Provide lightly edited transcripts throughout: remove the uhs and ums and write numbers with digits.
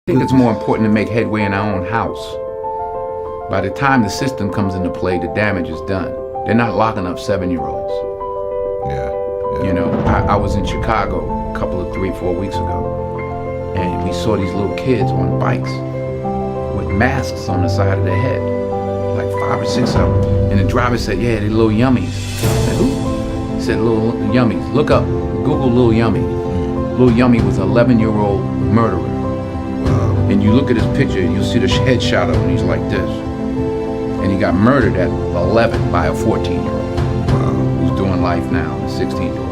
I think it's more important to make headway in our own house. By the time the system comes into play, the damage is done. They're not locking up 7-year-olds. Yeah. You know, I was in Chicago a couple of 3-4 weeks ago, and we saw these little kids on bikes with masks on the side of their head, like 5 or 6 of them. And the driver said, "Yeah, they're little yummies." I said, "Who?" He said, "Little yummies." Look up, Google Little Yummy. Little Yummy was an 11-year-old murderer. And you look at his picture, you'll see the headshot of him, he's like this. And he got murdered at 11 by a 14-year-old. Who's doing life now, a 16-year-old.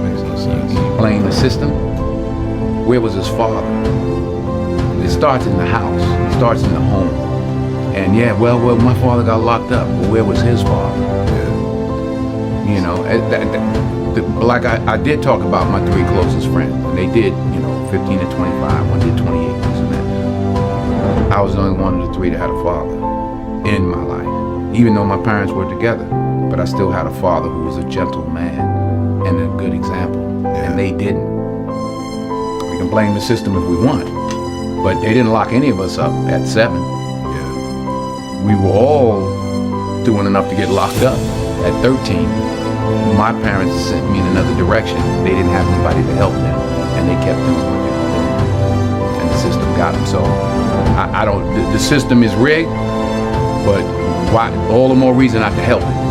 Makes no sense. You blame the system? Where was his father? It starts in the house, it starts in the home. And yeah, well, my father got locked up. Well, where was his father? Yeah. You know, like I did talk about my 3 closest friends, and they did, 15 to 25, one did 28 years and that. I was the only one of the 3 that had a father in my life, even though my parents were together. But I still had a father who was a gentle man and a good example, and they didn't. We can blame the system if we want, but they didn't lock any of us up at 7. Yeah. We were all doing enough to get locked up at 13. My parents sent me in another direction. They didn't have anybody to help them, and they kept doing what they were doing. And the system got them. So I don't. The system is rigged, but why? All the more reason not to help it.